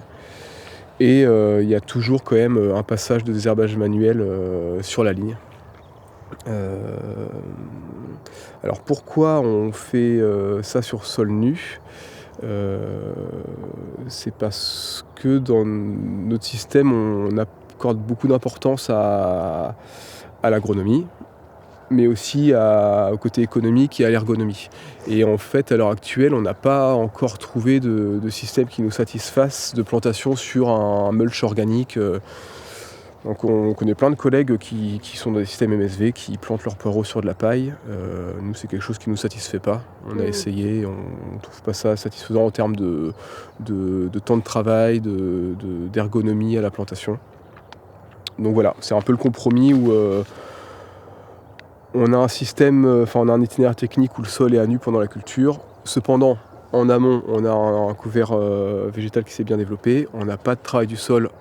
Et il y a toujours quand même un passage de désherbage manuel sur la ligne. Alors pourquoi on fait ça sur sol nu ? C'est parce que dans notre système on accorde beaucoup d'importance à l'agronomie, mais aussi au côté économique et à l'ergonomie. Et en fait, à l'heure actuelle, on n'a pas encore trouvé de système qui nous satisfasse de plantation sur un mulch organique. Donc on connaît plein de collègues qui sont dans des systèmes MSV, qui plantent leurs poireaux sur de la paille. Nous, c'est quelque chose qui ne nous satisfait pas. On a essayé, on ne trouve pas ça satisfaisant en termes de temps de travail, d'ergonomie à la plantation. Donc voilà, c'est un peu le compromis où on a un système, on a un itinéraire technique où le sol est à nu pendant la culture. Cependant, en amont, on a un couvert végétal qui s'est bien développé. On n'a pas de travail du sol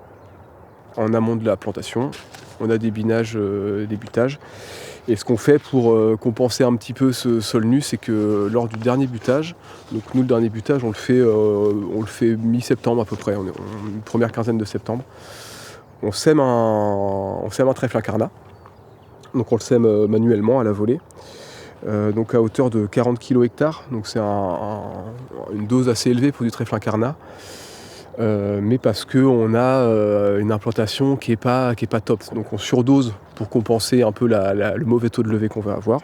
en amont de la plantation. On a des binages, des butages. Et ce qu'on fait pour compenser un petit peu ce sol nu, c'est que lors du dernier butage, donc nous le dernier butage on le fait mi-septembre à peu près, on est une première quinzaine de septembre. On sème un trèfle incarnat. Donc on le sème manuellement à la volée, donc à hauteur de 40 kg hectare, donc c'est une dose assez élevée pour du trèfle incarnat. mais parce qu'on a une implantation qui est pas top. Donc on surdose pour compenser un peu le mauvais taux de levée qu'on va avoir.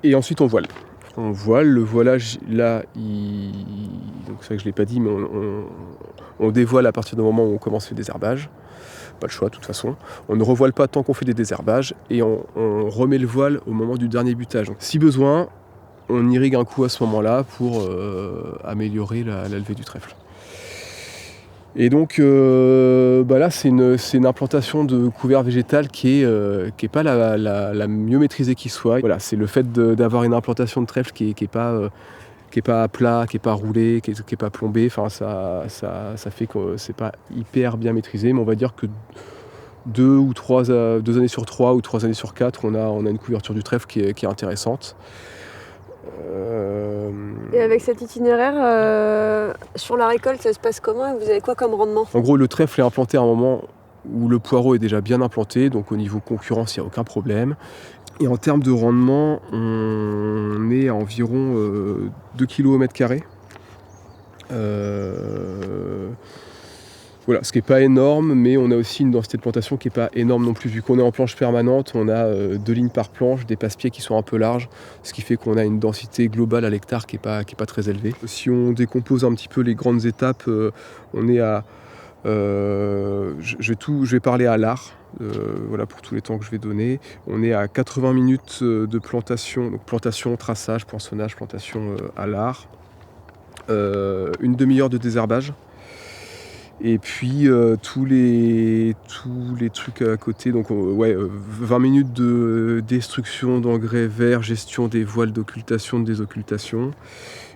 Et ensuite on voile. Le voilage là, donc c'est vrai que je ne l'ai pas dit, mais on dévoile à partir du moment où on commence le désherbage. Pas le choix de toute façon. On ne revoile pas tant qu'on fait des désherbages et on remet le voile au moment du dernier butage. Donc, si besoin, on irrigue un coup à ce moment-là pour améliorer la levée du trèfle. Et donc là c'est une implantation de couvert végétal qui est pas la mieux maîtrisée qui soit. Voilà, c'est le fait d'avoir une implantation de trèfle qui est pas à plat, qui est pas roulé, qui est pas plombé. Enfin ça fait que c'est pas hyper bien maîtrisé, mais on va dire que 2 années sur 3 ou 3 années sur 4, on a une couverture du trèfle qui est intéressante. Et avec cet itinéraire, sur la récolte, ça se passe comment et vous avez quoi comme rendement ? En gros, le trèfle est implanté à un moment où le poireau est déjà bien implanté, donc au niveau concurrence, il n'y a aucun problème. Et en termes de rendement, on est à environ 2 kg au mètre carré. Voilà, ce qui n'est pas énorme, mais on a aussi une densité de plantation qui n'est pas énorme non plus. Vu qu'on est en planche permanente, on a 2 lignes par planche, des passe-pieds qui sont un peu larges, ce qui fait qu'on a une densité globale à l'hectare qui est pas très élevée. Si on décompose un petit peu les grandes étapes, on est à... je vais parler à l'art, voilà pour tous les temps que je vais donner. On est à 80 minutes de plantation, donc plantation, traçage, poinçonnage, plantation à l'art. Une demi-heure de désherbage. Et puis tous les trucs à côté, donc 20 minutes de destruction d'engrais verts, gestion des voiles d'occultation, de désoccultation,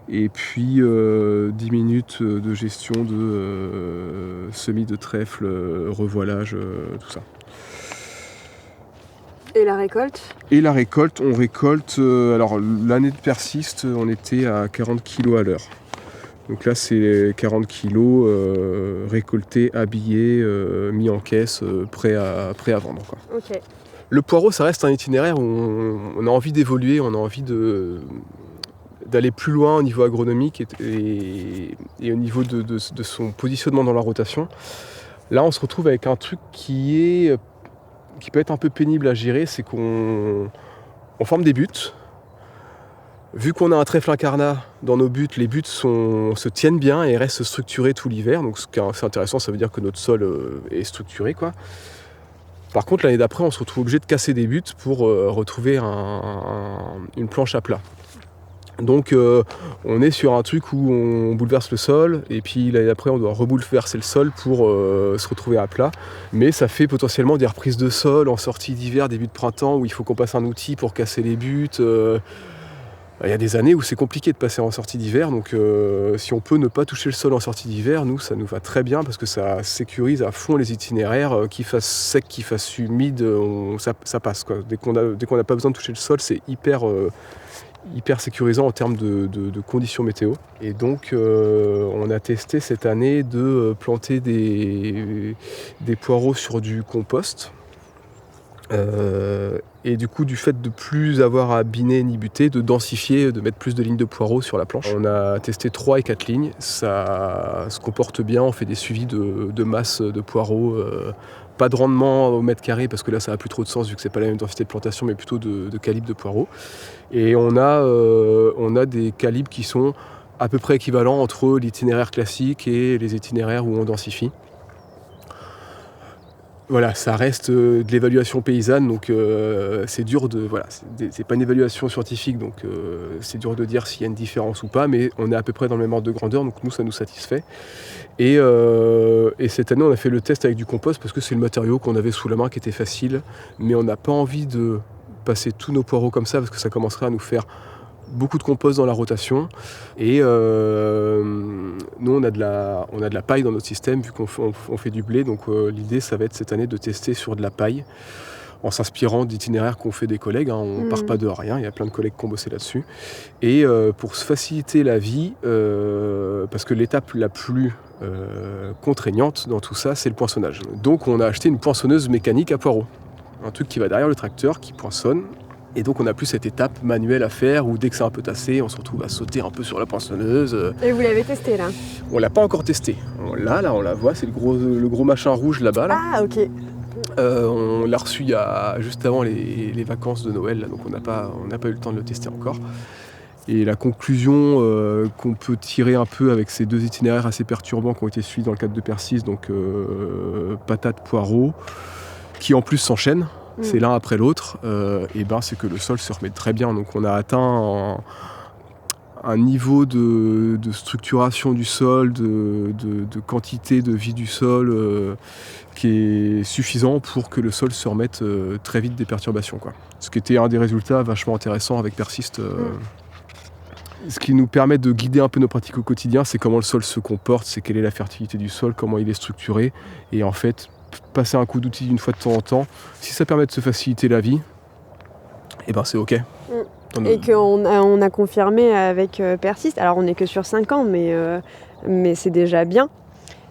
et puis 10 minutes de gestion de semis de trèfle, revoilage, tout ça. Et la récolte ? Et la récolte, on récolte, alors l'année de persiste, on était à 40 kg à l'heure. Donc là, c'est 40 kilos récoltés, habillés, mis en caisse, prêts à vendre, quoi. Okay. Le poireau, ça reste un itinéraire où on a envie d'évoluer, on a envie d'aller plus loin au niveau agronomique et au niveau de son positionnement dans la rotation. Là, on se retrouve avec un truc qui peut être un peu pénible à gérer, c'est qu'on forme des buts. Vu qu'on a un trèfle incarnat dans nos buts, les buts se tiennent bien et restent structurés tout l'hiver. Donc ce qui est assez intéressant, ça veut dire que notre sol est structuré, quoi. Par contre, l'année d'après, on se retrouve obligé de casser des buts pour retrouver une planche à plat. Donc on est sur un truc où on bouleverse le sol et puis l'année d'après on doit rebouleverser le sol pour se retrouver à plat. Mais ça fait potentiellement des reprises de sol en sortie d'hiver, début de printemps où il faut qu'on passe un outil pour casser les buts. Il y a des années où c'est compliqué de passer en sortie d'hiver, donc si on peut ne pas toucher le sol en sortie d'hiver, nous ça nous va très bien parce que ça sécurise à fond les itinéraires, qu'il fasse sec, qu'il fasse humide, ça passe, quoi. Dès qu'on n'a pas besoin de toucher le sol, c'est hyper sécurisant en termes de conditions météo. Et donc on a testé cette année de planter des poireaux sur du compost. Et du coup, du fait de plus avoir à biner ni buter, de densifier, de mettre plus de lignes de poireaux sur la planche. On a testé 3 et 4 lignes, ça se comporte bien, on fait des suivis de masse de poireaux, pas de rendement au mètre carré parce que là ça n'a plus trop de sens vu que c'est pas la même densité de plantation mais plutôt de calibre de poireaux. Et on a des calibres qui sont à peu près équivalents entre l'itinéraire classique et les itinéraires où on densifie. Voilà, ça reste de l'évaluation paysanne, donc c'est dur de... Voilà, c'est pas une évaluation scientifique, donc c'est dur de dire s'il y a une différence ou pas, mais on est à peu près dans le même ordre de grandeur, donc nous, ça nous satisfait. Et cette année, on a fait le test avec du compost, parce que c'est le matériau qu'on avait sous la main qui était facile, mais on n'a pas envie de passer tous nos poireaux comme ça, parce que ça commencerait à nous faire beaucoup de compost dans la rotation. Et nous, on a de la paille dans notre système, vu qu'on fait du blé. Donc l'idée, ça va être cette année de tester sur de la paille, en s'inspirant d'itinéraires qu'ont fait des collègues. On ne part pas de rien, il y a plein de collègues qui ont bossé là-dessus. Et pour se faciliter la vie, parce que l'étape la plus contraignante dans tout ça, c'est le poinçonnage. Donc on a acheté une poinçonneuse mécanique à poireaux. Un truc qui va derrière le tracteur, qui poinçonne Et donc on n'a plus cette étape manuelle à faire où dès que c'est un peu tassé, on se retrouve à sauter un peu sur la poinçonneuse. Et vous l'avez testé là? On l'a pas encore testé. On la voit, c'est le gros machin rouge là-bas. Là. Ah ok. On l'a reçu juste avant les vacances de Noël, là, donc on n'a pas eu le temps de le tester encore. Et la conclusion qu'on peut tirer un peu avec ces 2 itinéraires assez perturbants qui ont été suivis dans le cadre de Persis, donc patates, poireaux, qui en plus s'enchaînent, c'est l'un après l'autre, c'est que le sol se remet très bien. Donc on a atteint un niveau de structuration du sol, de quantité de vie du sol qui est suffisant pour que le sol se remette très vite des perturbations, quoi. Ce qui était un des résultats vachement intéressants avec Persist. Ce qui nous permet de guider un peu nos pratiques au quotidien, c'est comment le sol se comporte, c'est quelle est la fertilité du sol, comment il est structuré. Et en fait, passer un coup d'outil une fois de temps en temps, si ça permet de se faciliter la vie, c'est OK. Et qu'on a confirmé avec Persist, alors on n'est que sur 5 ans, mais c'est déjà bien,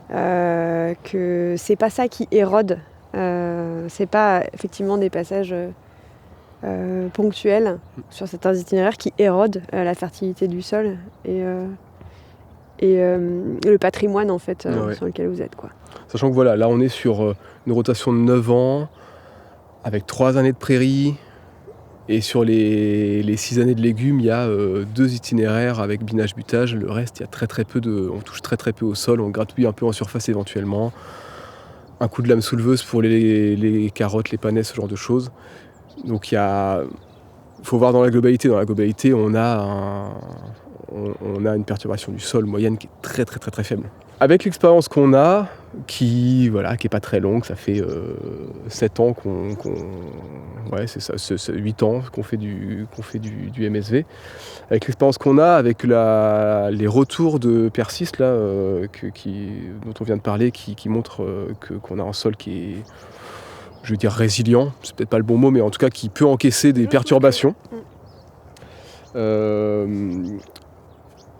que c'est pas ça qui érode. C'est pas effectivement des passages ponctuels sur certains itinéraires qui érodent la fertilité du sol et le patrimoine en fait sur lequel vous êtes, quoi. Sachant que là on est sur une rotation de 9 ans avec 3 années de prairie et sur les 6 années de légumes il y a 2 itinéraires avec binage-butage. Le reste il y a très peu on touche très peu au sol, on gratouille un peu en surface éventuellement, un coup de lame souleveuse pour les carottes, les panais, ce genre de choses. Donc il faut voir dans la globalité. Dans la globalité, on a une perturbation du sol moyenne qui est très faible. Avec l'expérience qu'on a, qui est pas très longue, ça fait 7 ans c'est 8 ans qu'on fait du MSV. Avec l'expérience qu'on a, avec les retours de Persist là, dont on vient de parler, qui montrent qu'on a un sol qui est, je veux dire résilient, c'est peut-être pas le bon mot, mais en tout cas qui peut encaisser des perturbations.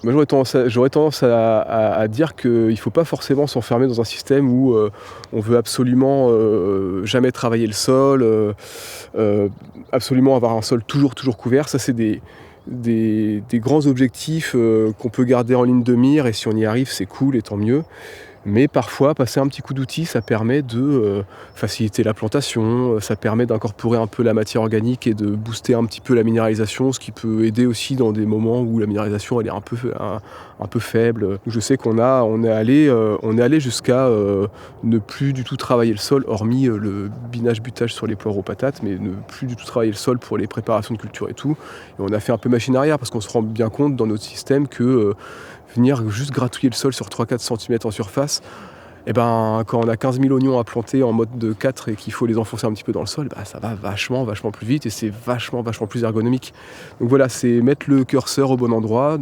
Moi j'aurais tendance à dire qu'il ne faut pas forcément s'enfermer dans un système où on veut absolument jamais travailler le sol, absolument avoir un sol toujours couvert. Ça c'est des grands objectifs qu'on peut garder en ligne de mire, et si on y arrive c'est cool et tant mieux. Mais parfois, passer un petit coup d'outil, ça permet de faciliter la plantation, ça permet d'incorporer un peu la matière organique et de booster un petit peu la minéralisation, ce qui peut aider aussi dans des moments où la minéralisation elle est un peu faible. Je sais on est allé jusqu'à ne plus du tout travailler le sol, hormis le binage-butage sur les poireaux patates, mais ne plus du tout travailler le sol pour les préparations de culture et tout. Et on a fait un peu machine arrière parce qu'on se rend bien compte dans notre système que venir juste gratouiller le sol sur 3-4 cm en surface, quand on a 15 000 oignons à planter en mode de 4 et qu'il faut les enfoncer un petit peu dans le sol, ça va vachement plus vite et c'est vachement plus ergonomique. Donc voilà, c'est mettre le curseur au bon endroit.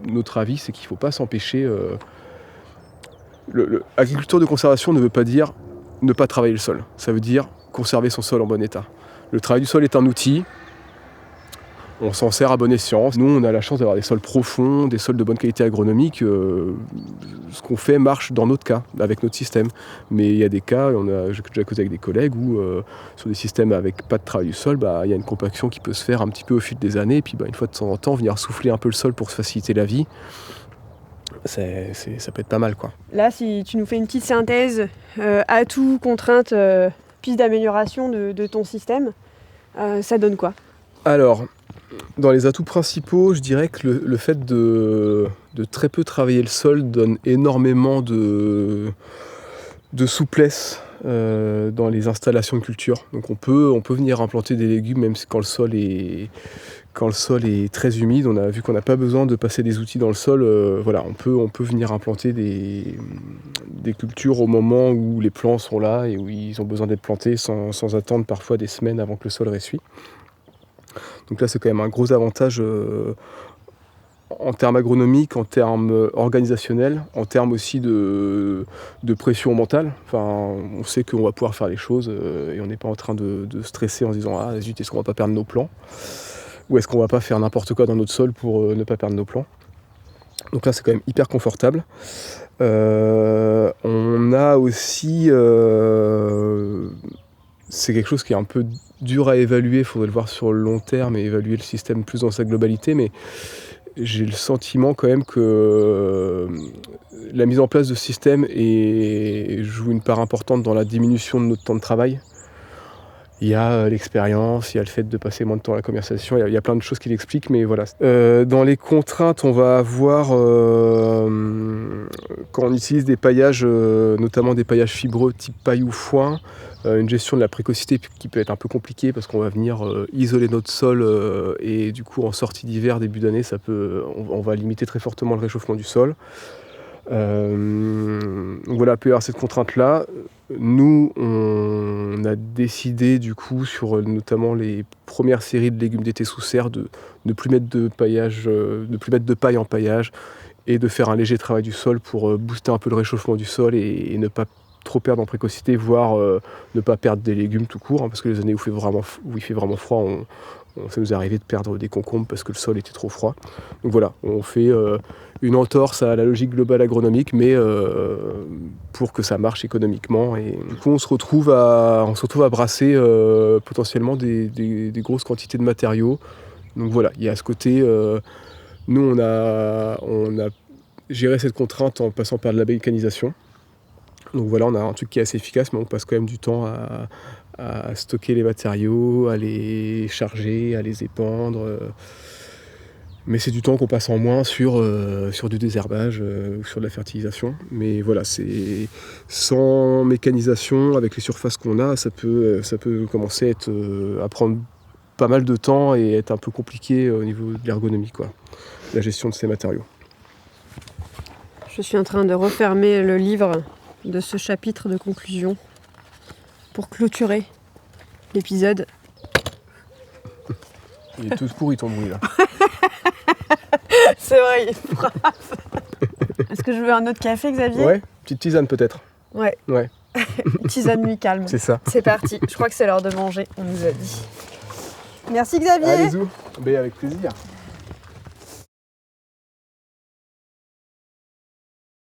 Notre avis, c'est qu'il ne faut pas s'empêcher. L'agriculture de conservation ne veut pas dire ne pas travailler le sol. Ça veut dire conserver son sol en bon état. Le travail du sol est un outil. On s'en sert à bon escient. Nous, on a la chance d'avoir des sols profonds, des sols de bonne qualité agronomique. Ce qu'on fait marche dans notre cas, avec notre système. Mais il y a des cas, j'ai déjà causé avec des collègues, où sur des systèmes avec pas de travail du sol, il y a une compaction qui peut se faire un petit peu au fil des années. Et puis une fois de temps en temps, venir souffler un peu le sol pour se faciliter la vie, ça peut être pas mal, quoi. Là, si tu nous fais une petite synthèse, atouts, contraintes, pistes d'amélioration de ton système, ça donne quoi? Alors, dans les atouts principaux, je dirais que le fait de très peu travailler le sol donne énormément de souplesse dans les installations de culture. Donc on peut venir implanter des légumes même quand le sol est très humide. On a vu qu'on n'a pas besoin de passer des outils dans le sol. On peut venir implanter des cultures au moment où les plants sont là et où ils ont besoin d'être plantés sans attendre parfois des semaines avant que le sol ressuie. Donc là, c'est quand même un gros avantage en termes agronomiques, en termes organisationnels, en termes aussi de pression mentale. On sait qu'on va pouvoir faire les choses et on n'est pas en train de stresser en se disant « Ah zut, est-ce qu'on va pas perdre nos plants ?» ou « Est-ce qu'on va pas faire n'importe quoi dans notre sol pour ne pas perdre nos plants ?» Donc là, c'est quand même hyper confortable. On a aussi... c'est quelque chose qui est un peu dur à évaluer, il faudrait le voir sur le long terme et évaluer le système plus dans sa globalité, mais j'ai le sentiment quand même que la mise en place de ce système joue une part importante dans la diminution de notre temps de travail. Il y a l'expérience, il y a le fait de passer moins de temps à la conversation, il y a plein de choses qui l'expliquent, mais voilà. Dans les contraintes, on va avoir, quand on utilise des paillages, notamment des paillages fibreux type paille ou foin, une gestion de la précocité qui peut être un peu compliquée parce qu'on va venir isoler notre sol et du coup en sortie d'hiver, début d'année, on va limiter très fortement le réchauffement du sol. Donc voilà, il peut y avoir cette contrainte-là. Nous, on a décidé du coup sur notamment les premières séries de légumes d'été sous serre de ne plus mettre de paillage, de plus mettre de paille en paillage et de faire un léger travail du sol pour booster un peu le réchauffement du sol et ne pas trop perdre en précocité, voire ne pas perdre des légumes tout court, hein, parce que les années où il fait vraiment froid, ça nous est arrivé de perdre des concombres parce que le sol était trop froid. Donc voilà, on fait une entorse à la logique globale agronomique, mais pour que ça marche économiquement. Et du coup, on se retrouve à brasser potentiellement des grosses quantités de matériaux. Donc voilà, il y a ce côté. Nous, on a géré cette contrainte en passant par de la mécanisation. Donc voilà, on a un truc qui est assez efficace, mais on passe quand même du temps à stocker les matériaux, à les charger, à les épandre. Mais c'est du temps qu'on passe en moins sur du désherbage ou sur de la fertilisation. Mais voilà, c'est sans mécanisation, avec les surfaces qu'on a, ça peut commencer à prendre pas mal de temps et être un peu compliqué au niveau de l'ergonomie, quoi, la gestion de ces matériaux. Je suis en train de refermer le livre de ce chapitre de conclusion pour clôturer l'épisode. Il est tout pourri ton bruit là. C'est vrai, il est brave. Est-ce que je veux un autre café, Xavier ? Ouais, petite tisane peut-être. Ouais. Une tisane nuit calme. C'est ça. C'est parti, je crois que c'est l'heure de manger, on nous a dit. Merci Xavier. Allez, zou. Avec plaisir.